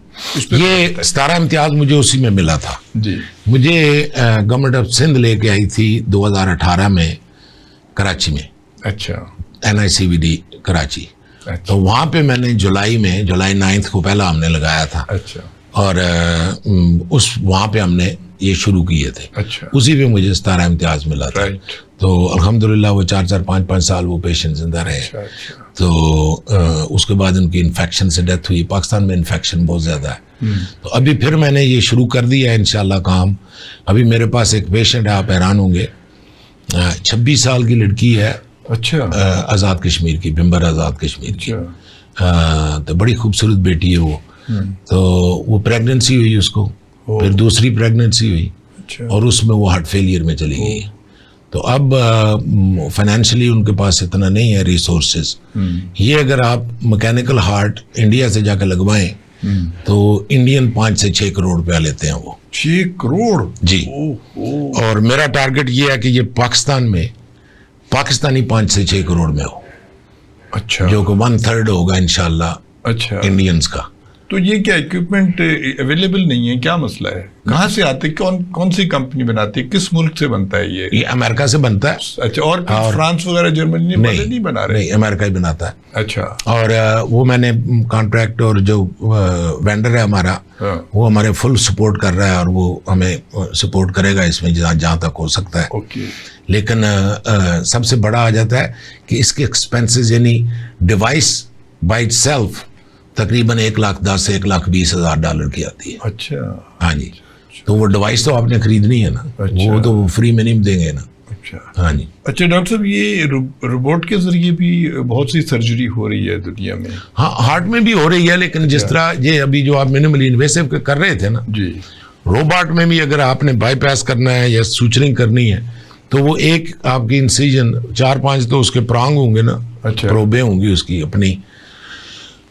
ये सितारा इम्तियाज मुझे उसी में मिला था जी। मुझे गवर्नमेंट ऑफ सिंध लेके आई थी 2018 में कराची में। अच्छा, NICVD कराची। अच्छा। तो वहाँ पे मैंने जुलाई 9 को पहला हमने लगाया था। अच्छा, और उस वहाँ पे हमने ये शुरू किए थे। अच्छा, उसी पे मुझे सितारा इम्तियाज मिला था। तो अल्हम्दुलिल्लाह वो 4-4, 5-5 साल वो पेशेंट जिंदा रहे। अच्छा। तो उसके बाद उनकी इन्फेक्शन से डेथ हुई। पाकिस्तान में इन्फेक्शन बहुत ज़्यादा है। तो अभी फिर मैंने ये शुरू कर दिया है इंशाल्लाह काम। अभी मेरे पास एक पेशेंट है, आप हैरान होंगे, 26 साल की लड़की है। अच्छा, आज़ाद कश्मीर की, बिम्बर आज़ाद कश्मीर की। तो बड़ी खूबसूरत बेटी है वो। तो वो प्रेगनेंसी हुई उसको, फिर दूसरी प्रेगनेंसी हुई। अच्छा। और उसमें वो हार्ट फेलियर में चली गई। तो अब फाइनेंशियली उनके पास इतना नहीं है रिसोर्सेज। ये अगर आप मैकेनिकल हार्ट इंडिया से जाकर लगवाएं तो इंडियन 5 से 6 करोड़ रुपया लेते हैं वो। 6 करोड़ जी। और मेरा टारगेट ये है कि ये पाकिस्तान में पाकिस्तानी 5 से 6 करोड़ में हो। अच्छा, जो कि 1/3 होगा इंशाल्लाह। अच्छा, इंडियंस का। तो ये क्या इक्विपमेंट अवेलेबल नहीं है, क्या मसला है? कहाँ से आते, कौन सी कंपनी बनाती है, किस मुल्क से बनता है ये? अमेरिका से बनता है। अच्छा, और फ्रांस वगैरह जर्मनी नहीं बना रहे? नहीं, अमेरिका ही बनाता है। अच्छा। और वो मैंने कॉन्ट्रैक्ट और जो वेंडर है हमारा, वो हमारे फुल सपोर्ट कर रहा है, और वो हमें सपोर्ट करेगा इसमें जहाँ तक हो सकता है। ओके। लेकिन सबसे बड़ा आ जाता है कि इसके एक्सपेंसेस, यानी डिवाइस बाय इटसेल्फ तकरीबन 1,10,000 से 1,20,000 डॉलर की आती है। अच्छा। हाँ जी। तो वो डिवाइस तो आपने खरीदनी है ना। अच्छा। वो तो फ्री में नहीं देंगे ना। अच्छा। हाँ जी। अच्छा डॉक्टर साहब, ये रोबोट के जरिए भी बहुत सी सर्जरी हो रही है दुनिया में। हाँ, हार्ट में भी हो रही है, लेकिन जिस तरह ये अभी जो आप मिनिमली इन्वेसिव कर रहे थे ना जी, रोबोट में भी अगर आपने बाईपास करना है या सूचरिंग करनी है तो वो एक आपकी इंसिजन 4-5 तो उसके प्रांग होंगे ना, अच्छा। प्रोबे होंगी उसकी अपनी,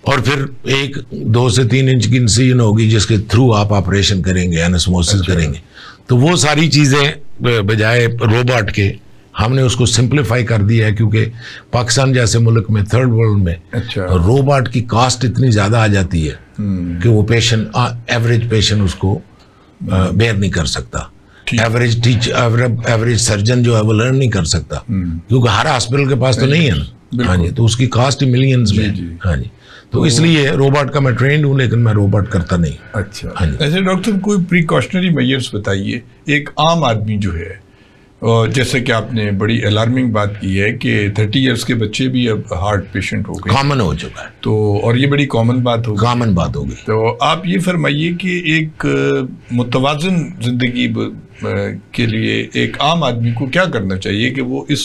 और फिर 1-2 से 3 इंच की इंसिजन होगी जिसके थ्रू आप ऑपरेशन करेंगे, एनास्मोसिस करेंगे। तो वो सारी चीज़ें बजाय रोबोट के हमने उसको सिंप्लीफाई कर दिया है, क्योंकि पाकिस्तान जैसे मुल्क में, थर्ड वर्ल्ड में, अच्छा। रोबोट की कास्ट इतनी ज़्यादा आ जाती है कि वो पेशेंट, एवरेज पेशेंट उसको बेयर नहीं कर सकता। एवरेज सर्जन जो है वो लर्न नहीं कर सकता, क्योंकि हर हॉस्पिटल के पास तो नहीं है ना। हाँ जी, तो उसकी कास्ट मिलियंस में। हाँ जी, तो इसलिए रोबोट का मैं ट्रेंड हूँ, लेकिन मैं रोबोट करता नहीं। अच्छा। ऐसे डॉक्टर साहब कोई प्रिकॉशनरी मेजर्स बताइए, एक आम आदमी जो है, और जैसे कि आपने बड़ी अलार्मिंग बात की है कि 30 इयर्स के बच्चे भी अब हार्ट पेशेंट हो गए, कॉमन हो चुका है, तो और ये बड़ी कॉमन बात होगी। कॉमन बात होगी। तो आप ये फरमाइए कि एक मुतवाज़िन जिंदगी के लिए एक आम आदमी को क्या करना चाहिए कि वो इस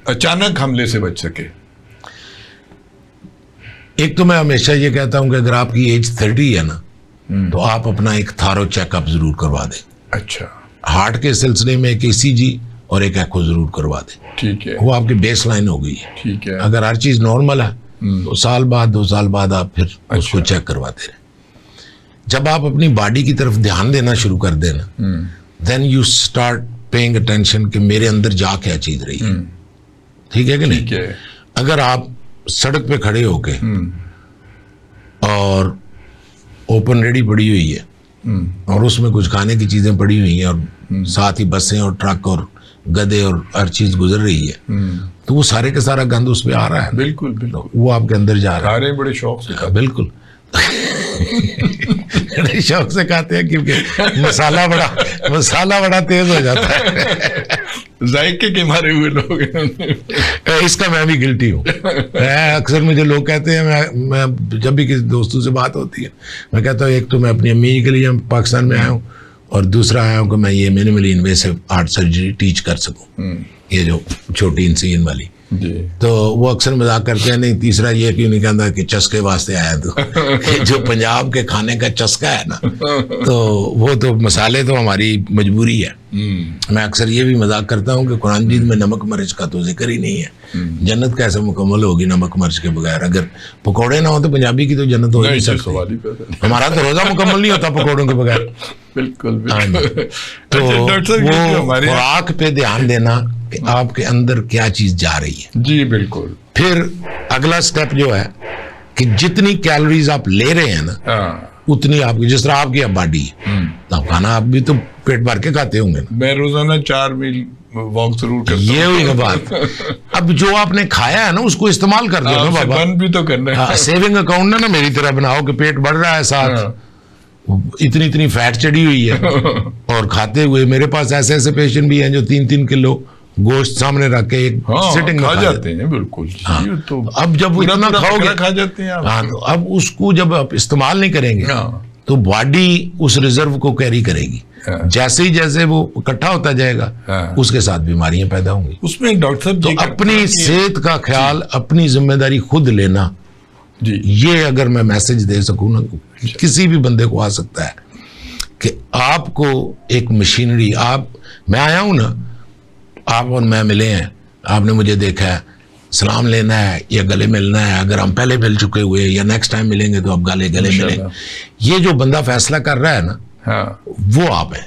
अचानक हमले से बच सके? एक तो मैं हमेशा ये कहता हूं कि अगर आपकी एज 30 है ना, तो आप अपना एक थारो चेकअप जरूर करवा दें। अच्छा। हार्ट के सिलसिले में एक ECG और एक एको जरूर करवा दें। ठीक है, वो आपकी बेस लाइन हो गई है। ठीक है। अगर हर चीज नॉर्मल है तो साल बाद 2 साल बाद आप फिर उसको चेक करवाते रहे। जब आप अपनी बॉडी की तरफ ध्यान देना शुरू कर देना, then you start paying attention कि मेरे अंदर जा क्या चीज रही है। ठीक है कि नहीं? ठीक है। अगर आप सड़क पे खड़े होके और ओपन रेडी पड़ी हुई है और उसमें कुछ खाने की चीजें पड़ी हुई हैं, और साथ ही बसें और ट्रक और गधे और हर चीज गुजर रही है, तो वो सारे का सारा गंद उस पे आ रहा है। बिल्कुल बिल्कुल, तो वो आपके अंदर जा रहा है। सारे बड़े शौक से खाते। बिल्कुल बड़े शौक से खाते हैं, क्योंकि मसाला बड़ा तेज हो जाता है। जायके के मारे हुए लोग हैं। इसका मैं भी गिल्टी हूँ। अक्सर मुझे लोग कहते हैं, मैं जब भी किसी दोस्तों से बात होती है, मैं कहता हूँ एक तो मैं अपनी अम्मी के लिए पाकिस्तान में आया हूँ, और दूसरा आया हूँ कि मैं ये minimally invasive heart surgery teach कर सकूँ, ये जो छोटी इंसिजन वाली। जी। तो वो अक्सर मजाक करते हैं, नहीं तीसरा ये क्यों नहीं कहता कि चस्के वास्ते आया तो कि जो पंजाब के खाने का चस्का है ना, तो वो तो मसाले तो हमारी मजबूरी है। मैं अक्सर ये भी मजाक करता हूँ कि कुरान मजीद में नमक मिर्च का तो जिक्र ही नहीं है। जन्नत कैसे मुकम्मल होगी नमक मिर्च के बगैर? अगर पकौड़े ना हो तो पंजाबी की तो जन्नत हो नहीं सकती। हमारा तो रोजा मुकम्मल नहीं होता पकौड़ों के बगैर। बिल्कुल बिल्कुल। तो वो खुराक पे ध्यान देना कि आपके अंदर क्या चीज जा रही है। जी बिल्कुल। फिर अगला स्टेप जो है कि जितनी कैलोरीज आप ले रहे हैं ना, उतनी आपकी, जिस तरह आपकी अब बॉडी है, आप खाना आप भी तो पेट भर के खाते होंगे ना। मैं रोजाना 4 मील वॉक जरूर करता हूं। ये हुई ना बात। अब जो आपने खाया है ना उसको इस्तेमाल कर दो ना बाबा। बर्न भी तो करना है। सेविंग अकाउंट ना मेरी तरह बनाओ कि पेट बढ़ रहा है, साथ इतनी फैट चढ़ी हुई है, और खाते हुए मेरे पास ऐसे ऐसे पेशेंट भी हैं जो 3-3 किलो गोश्त सामने रख के एक सिटिंग में खा जाते हैं। बिल्कुल। तो अब जब वो इतना खाओगे, खा जाते हैं। हाँ, तो अब उसको जब आप इस्तेमाल नहीं करेंगे तो बॉडी उस रिजर्व को कैरी करेगी। जैसे वो इकट्ठा होता जाएगा, उसके साथ बीमारियां पैदा होंगी। उसमें डॉक्टर साहब तो अपनी सेहत का ख्याल, अपनी जिम्मेदारी खुद लेना, जी, ये अगर मैं मैसेज दे सकूं ना, किसी भी बंदे को आ सकता है कि आपको एक मशीनरी, मैं आया हूं ना, आप और मैं मिले हैं, आपने मुझे देखा है, सलाम लेना है या गले मिलना है, अगर हम पहले मिल चुके हुए या नेक्स्ट टाइम मिलेंगे तो अब गले मिलेंगे। ये जो बंदा फैसला कर रहा है ना, हाँ, वो आप है।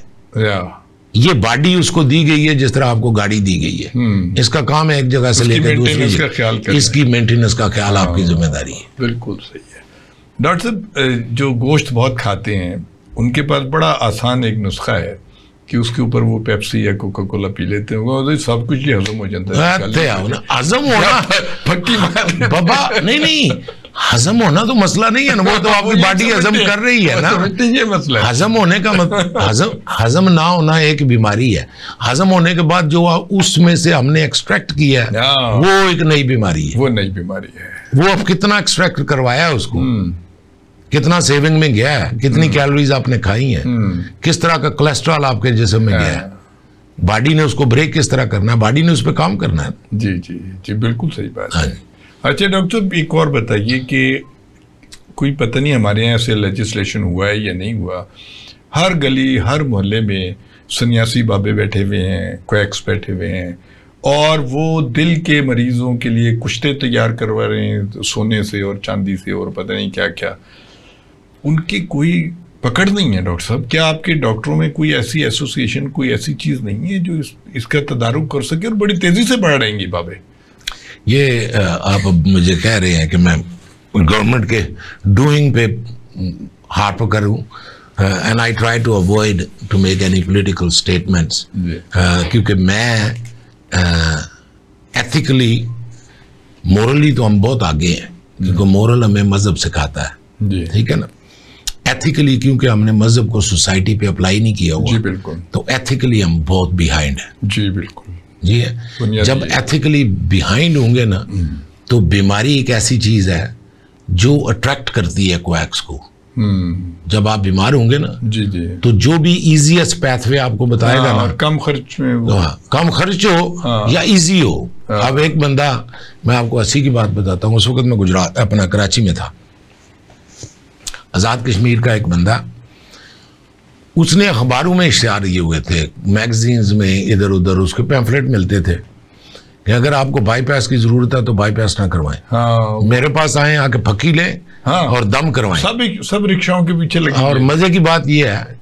ये बॉडी उसको दी गई है जिस तरह आपको गाड़ी दी गई है। इसका काम है एक जगह से लेकर दूसरी जगह, इसकी मेंटेनेंस का ख्याल आपकी जिम्मेदारी है। बिल्कुल सही है। डॉक्टर साहब, जो गोश्त बहुत खाते हैं उनके पास बड़ा आसान एक नुस्खा है कि उसके ऊपर वो पेप्सी या कोका कोला पी लेते हैं, सब कुछ ही हजम हो जाता है। हजम होना फक्की मार बाबा, नहीं, हजम होना तो मसला नहीं है ना, वो तो आपकी बॉडी हजम कर रही है ना, ये मसला है। हजम होने का हजम ना होना एक बीमारी है। हजम होने के बाद जो उसमें से हमने एक्सट्रैक्ट किया है वो एक नई बीमारी है। वो नई बीमारी है। वो अब कितना एक्सट्रैक्ट करवाया है उसको, कितना सेविंग में गया है, कितनी कैलोरीज आपने खाई हैं, किस तरह का कोलेस्ट्रॉल आपके जिस्म में गया है, बॉडी ने उसको ब्रेक किस तरह करना है, बॉडी ने उस पर काम करना है। जी जी जी, बिल्कुल सही बात है। अच्छा डॉक्टर, एक और बताइए कि कोई पता नहीं हमारे यहाँ ऐसे लेजिस्लेशन हुआ है या नहीं हुआ, हर गली हर मोहल्ले में सन्यासी बाबे बैठे हुए हैं, क्वैक्स बैठे हुए हैं, और वो दिल के मरीजों के लिए कुश्ते तैयार करवा रहे हैं सोने से और चांदी से और पता नहीं क्या क्या। उनकी कोई पकड़ नहीं है डॉक्टर साहब। क्या आपके डॉक्टरों में कोई ऐसी एसोसिएशन, कोई ऐसी चीज़ नहीं है जो इसका तदारुक कर सके? और बड़ी तेज़ी से बढ़ रही बाबे ये आप अब मुझे कह रहे हैं कि मैं गवर्नमेंट के डूइंग पे हाथ पकड़ूं, and I try to avoid to make any political statements, क्योंकि मैं एथिकली मोरली तो हम बहुत आगे हैं, क्योंकि मोरल हमें मजहब सिखाता है, ठीक है ना। एथिकली क्योंकि हमने मजहब को सोसाइटी पे अप्लाई नहीं किया हुआ, जी बिल्कुल, तो एथिकली हम बहुत बिहाइंड हैं। जी बिल्कुल, जी है। जब एथिकली बिहाइंड होंगे ना, तो बीमारी एक ऐसी चीज है जो अट्रैक्ट करती है क्वैक्स को। जब आप बीमार होंगे ना, जी जी, तो जो भी इजीएस्ट पैथवे आपको बताएगा ना, कम खर्च में वो, कम खर्च हो या इजी हो। अब एक बंदा, मैं आपको 80 की बात बताता हूँ, उस वक्त मैं गुजरात अपना कराची में था। आज़ाद कश्मीर का एक बंदा, उसने अखबारों में इश्तिहार दिए हुए थे, मैगजीन्स में, इधर उधर उसके पैम्फलेट मिलते थे कि अगर आपको बाईपास की जरूरत है तो बाईपास ना करवाएं, मेरे पास आए, आके फकी लें और दम करवाएं। सब रिक्शाओं के पीछे लगे। और मजे की बात यह है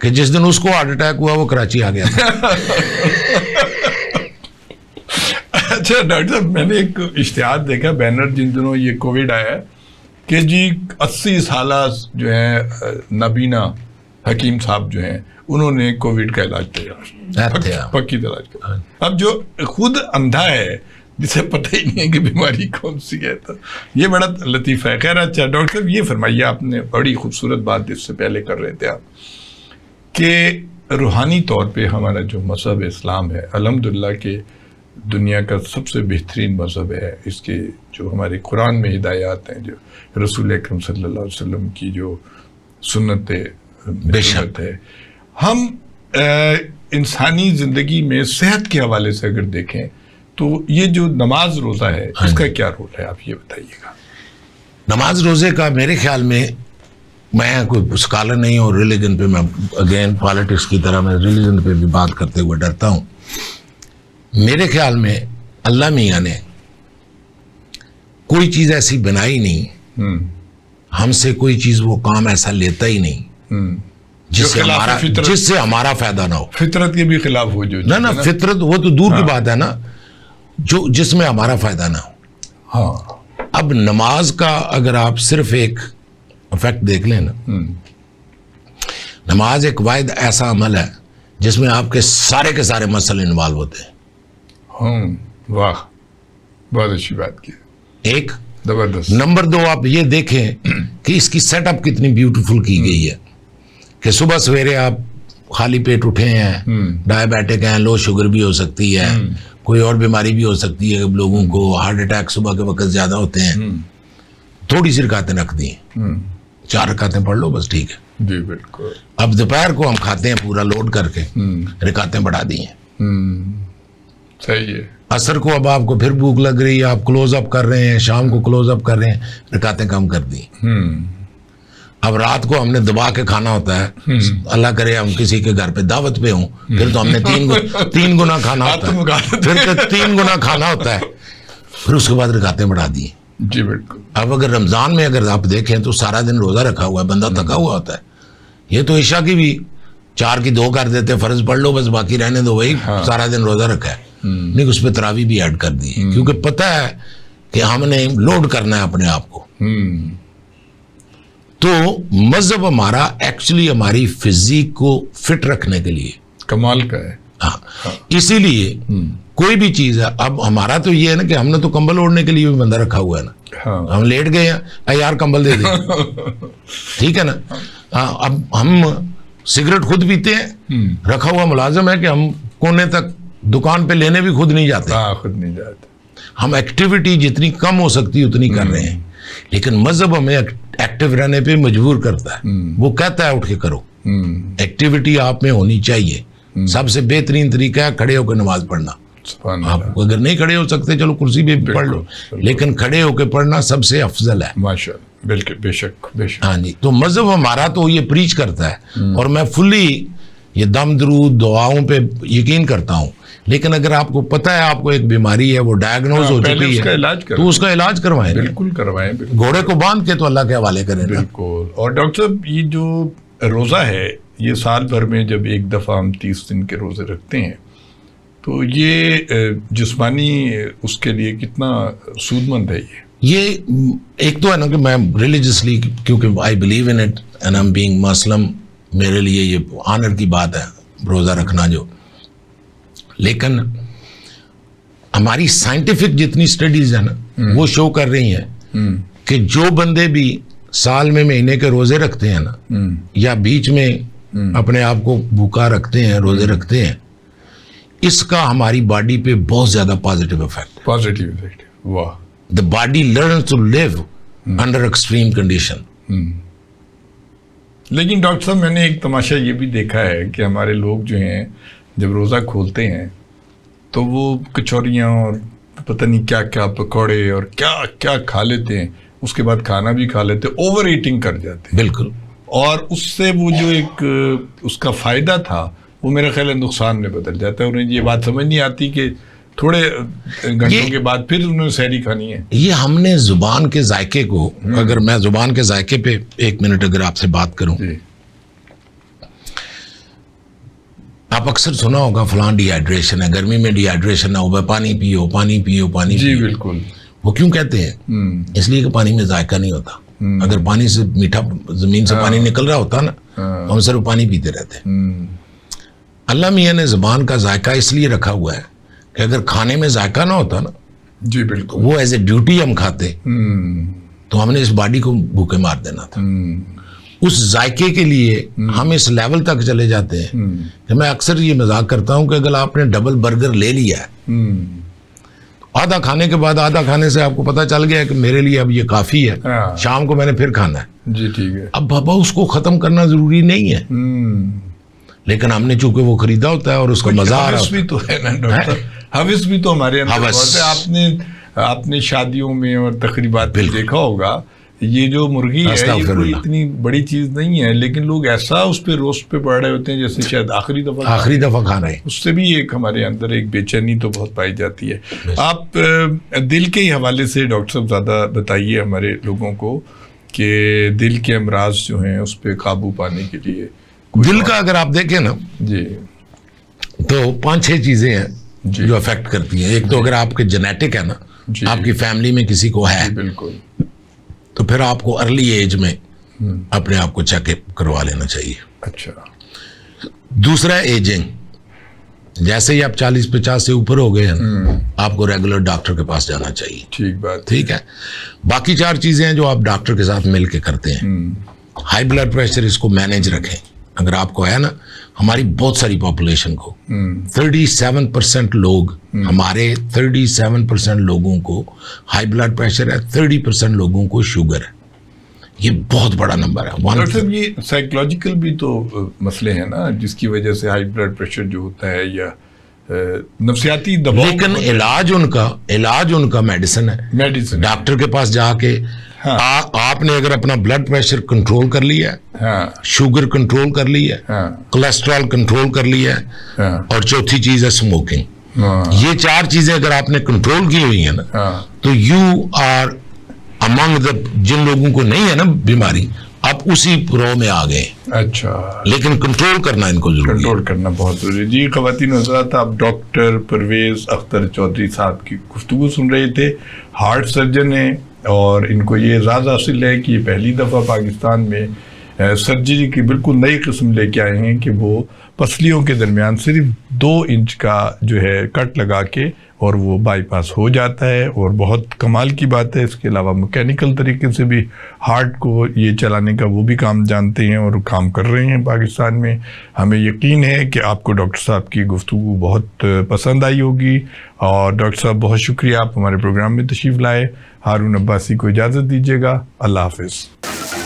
कि जिस दिन उसको हार्ट अटैक हुआ वो कराची आ गया था। अच्छा डॉक्टर साहब, मैंने एक इश्तिहार देखा, बैनर, जिन दिनों ये कोविड आया कि जी 80 साल जो है नबीना हकीम साहब जो हैं, उन्होंने कोविड का इलाज तैयार, पक्की इलाज किया। अब जो खुद अंधा है, जिसे पता ही नहीं है कि बीमारी कौन सी है, तो ये बड़ा लतीफ़ा है। खैर, अच्छा डॉक्टर साहब, ये फरमाइए, आपने बड़ी खूबसूरत बात इससे पहले कर रहे थे आप, कि रूहानी तौर पे हमारा जो मज़हब इस्लाम है, अल्हम्दुलिल्लाह के दुनिया का सबसे बेहतरीन मज़हब है। इसके जो हमारे कुरान में हिदायत हैं, जो रसूल अकरम सल्लल्लाहु अलैहि वसल्लम की जो सुन्नत है, हम इंसानी ज़िंदगी में सेहत के हवाले से अगर देखें तो ये जो नमाज रोज़ा है, इसका क्या रोल है, आप ये बताइएगा। नमाज रोज़े का मेरे ख्याल में, मैं कोई स्कॉलर नहीं और रिलीजन पे, मैं अगेन पॉलिटिक्स की तरह मैं रिलीजन पे भी बात करते हुए डरता हूँ। मेरे ख्याल में अल्लाह मियाँ ने कोई चीज़ ऐसी बनाई नहीं, हमसे कोई चीज़ वो काम ऐसा लेता ही नहीं जिससे हमारा फायदा ना हो। फितरत के भी खिलाफ हो, जो ना फितरत, वो तो दूर की बात है ना, जो जिसमें हमारा फायदा ना हो। हाँ, अब नमाज का अगर आप सिर्फ एक इफेक्ट देख लें ना, नमाज एक वाहिद ऐसा अमल है जिसमें आपके सारे के सारे मसले इन्वॉल्व होते हैं। वाह, बहुत अच्छी बात की, एक जबरदस्त। नंबर 2, आप ये देखें कि इसकी सेटअप कितनी ब्यूटीफुल की गई है कि सुबह सवेरे आप खाली पेट उठे हैं, डायबिटिक हैं, लो शुगर भी हो सकती है, कोई और बीमारी भी हो सकती है, लोगों को हार्ट अटैक सुबह के वक्त ज्यादा होते हैं, थोड़ी सी रकातें रख दी, 4 रकातें पढ़ लो बस, ठीक है जी बिल्कुल। अब दोपहर को हम खाते हैं पूरा लोड करके, रकातें बढ़ा दी हैं, सही है। असर को अब आपको फिर भूख लग रही है, आप क्लोज अप कर रहे हैं, शाम को क्लोज अप कर रहे हैं, रकातें कम कर दी। अब रात को हमने दबा के खाना होता है, अल्लाह करे हम किसी के घर पे दावत पे हों, फिर तो हमने 3 गुना खाना होता है, फिर तो 3 गुना खाना होता है, फिर उसके बाद रकातें बढ़ा दी जी बिल्कुल। अब अगर रमजान में अगर आप देखें तो सारा दिन रोजा रखा हुआ है, बंदा थका हुआ होता है। ये तो ईशा की भी 4 की 2 कर देते, फर्ज पढ़ लो बस, बाकी रहने दो, वही सारा दिन रोजा रखा है। नहीं, उस पर तरावी भी ऐड कर दी है, क्योंकि पता है कि हमने लोड करना है अपने आप को। तो मजहब हमारा एक्चुअली हमारी फिजिक को फिट रखने के लिए कमाल का है। हाँ, इसीलिए कोई भी चीज है, अब हमारा तो ये है ना कि हमने तो कंबल ओढ़ने के लिए भी बंदा रखा हुआ है ना। हाँ। हम लेट गए हैं, यार कंबल दे दे, ठीक है ना। अब हम सिगरेट खुद पीते हैं, रखा हुआ मुलाजम है कि हम कोने तक दुकान पे लेने भी खुद नहीं जाते। खुद नहीं जाते। हम एक्टिविटी जितनी कम हो सकती है उतनी कर रहे हैं, लेकिन मजहब हमें एक्टिव रहने पे मजबूर करता है। वो कहता है उठ के करो, एक्टिविटी आप में होनी चाहिए। सबसे बेहतरीन तरीका है खड़े होकर नमाज पढ़ना। आप अगर नहीं खड़े हो सकते, चलो कुर्सी पे पढ़ लो, लेकिन खड़े होकर पढ़ना सबसे अफजल है। माशाअल्लाह। बिल्कुल, बेशक बेशक। हाँ जी, तो मजहब हमारा तो ये प्रीच करता है और मैं फुल्ली ये दम दरूद दुआओं पे यकीन करता हूँ, लेकिन अगर आपको पता है आपको एक बीमारी है, वो डायग्नोज हो पहले चुकी उसका है, इलाज तो उसका इलाज करवाएं, बिल्कुल करवाएं, बिल्कुल। घोड़े को बांध के तो अल्लाह के हवाले करें ना। बिल्कुल। और डॉक्टर साहब, ये जो रोज़ा है, ये साल भर में जब एक दफ़ा हम 30 दिन के रोज़े रखते हैं, तो ये जिस्मानी उसके लिए कितना सूदमंद है ये एक तो है ना कि मैं रिलीजियसली, क्योंकि I believe in it and I am being Muslim, मेरे लिए ये ऑनर की बात है रोज़ा रखना जो, लेकिन हमारी साइंटिफिक जितनी स्टडीज है ना वो शो कर रही हैं कि जो बंदे भी साल में महीने के रोजे रखते हैं ना, या बीच में अपने आप को भूखा रखते हैं, रोजे रखते हैं, इसका हमारी बॉडी पे बहुत ज्यादा पॉजिटिव इफेक्ट। पॉजिटिव इफेक्ट, वाह। The body learns to live under extreme condition. लेकिन डॉक्टर साहब, मैंने एक तमाशा ये भी देखा है कि हमारे लोग जो हैं जब रोज़ा खोलते हैं तो वो कचौरियाँ और पता नहीं क्या क्या पकौड़े और क्या क्या खा लेते हैं, उसके बाद खाना भी खा लेते हैं, ओवर ईटिंग कर जाते हैं। बिल्कुल। और उससे वो जो एक उसका फ़ायदा था वो मेरा ख्याल है नुकसान में बदल जाता है। उन्हें ये बात समझ नहीं आती कि थोड़े घंटों के बाद फिर उन्होंने सहरी खानी है। ये हमने जुबान के जायके को, अगर मैं जुबान के जायके पे 1 मिनट अगर आपसे बात करूं, आप अक्सर सुना होगा फलां डिहाइड्रेशन है, गर्मी में डिहाइड्रेशन है, वो पानी पियो पानी पियो पानी जी पियो। बिल्कुल। वो क्यों कहते हैं? इसलिए कि पानी में जायका नहीं होता। अगर पानी से मीठा जमीन से पानी निकल रहा होता ना, तो हम सिर्फ पानी पीते रहते। अल्लाह मियाँ ने जुबान का जायका इसलिए रखा हुआ है कि अगर खाने में जायका ना होता ना, जी बिल्कुल, वो एज ए ड्यूटी हम खाते, तो हमने इस बॉडी को भूखे मार देना था। उस जायके के लिए हम इस लेवल तक चले जाते हैं कि मैं अक्सर ये मजाक करता हूं कि अगर आपने डबल बर्गर ले लिया है, आधा खाने के बाद आधा खाने से आपको पता चल गया कि मेरे लिए अब ये काफी है, शाम को मैंने फिर खाना है, जी ठीक है, अब बाबा उसको खत्म करना जरूरी नहीं है, लेकिन हमने चूंकि वो खरीदा होता है और उसका मजा आ रहा है। भी तो है ना डॉक्टर, हविस भी तो हमारे अंदर बहुत है। आपने शादियों में और तकरीबात में देखा होगा, ये जो मुर्गी है ये कोई इतनी बड़ी चीज नहीं है, लेकिन लोग ऐसा उस पे रोस्ट पे पड़ रहे होते हैं जैसे शायद आखिरी दफा खा रहे हैं। उससे भी एक हमारे अंदर एक बेचैनी तो बहुत पाई जाती है। आप दिल के ही हवाले से डॉक्टर साहब ज़्यादा बताइए हमारे लोगों को कि दिल के अमराज जो हैं उस पर काबू पाने के लिए। दिल का अगर आप देखें ना जी, तो 5-6 चीजें हैं जो अफेक्ट करती हैं। एक तो अगर आपके जेनेटिक है ना, आपकी फैमिली में किसी को है, बिल्कुल, तो फिर आपको अर्ली एज में अपने आप को चेकअप करवा लेना चाहिए। अच्छा। दूसरा एजिंग, जैसे ही आप 40-50 से ऊपर हो गए हैं, आपको रेगुलर डॉक्टर के पास जाना चाहिए। ठीक बात, ठीक है। बाकी 4 चीजें हैं जो आप डॉक्टर के साथ मिलकर करते हैं। हाई ब्लड प्रेशर, इसको मैनेज रखें। अगर आपको है ना, हमारी बहुत सारी पॉपुलेशन को 37% लोग, हमारे 37% लोगों को हाई ब्लड प्रेशर है, 30% लोगों को शुगर है। ये बहुत बड़ा नंबर है। डॉक्टर साहब, ये साइकोलॉजिकल भी तो मसले हैं ना, जिसकी वजह से हाई ब्लड प्रेशर जो होता है, या नफसियाती दबाव। लेकिन इलाज उनका मेडिसिन है। डॉक्टर के पास जाके आपने अगर अपना ब्लड प्रेशर कंट्रोल कर लिया है, शुगर कंट्रोल कर लिया है, कोलेस्ट्रॉल कंट्रोल कर लिया है, और चौथी चीज है स्मोकिंग। ये 4 चीजें अगर आपने कंट्रोल की हुई है ना, तो यू आर अमंग द, जिन लोगों को नहीं है ना बीमारी, आप उसी प्रो में आ गए। अच्छा, लेकिन कंट्रोल करना इनको जरूरी है। कंट्रोल करना बहुत जरूरी। जी ख़वातीन हज़रात, आप डॉक्टर परवेज़ अख्तर चौधरी साहब की गुफ्तगू सुन रहे थे। हार्ट सर्जन हैं और इनको ये एजाज़ हासिल है कि ये पहली दफ़ा पाकिस्तान में सर्जरी की बिल्कुल नई किस्म लेके आए हैं कि वो पसलियों के दरमियान सिर्फ 2 इंच का जो है कट लगा के और वो बाईपास हो जाता है, और बहुत कमाल की बात है। इसके अलावा मैकेनिकल तरीके से भी हार्ट को ये चलाने का वो भी काम जानते हैं और काम कर रहे हैं पाकिस्तान में। हमें यकीन है कि आपको डॉक्टर साहब की गुफ्तगू बहुत पसंद आई होगी। और डॉक्टर साहब, बहुत शुक्रिया, आप हमारे प्रोग्राम में तशरीफ़ लाए। हारून अब्बासी को इजाज़त दीजिएगा। अल्लाह हाफ़िज़।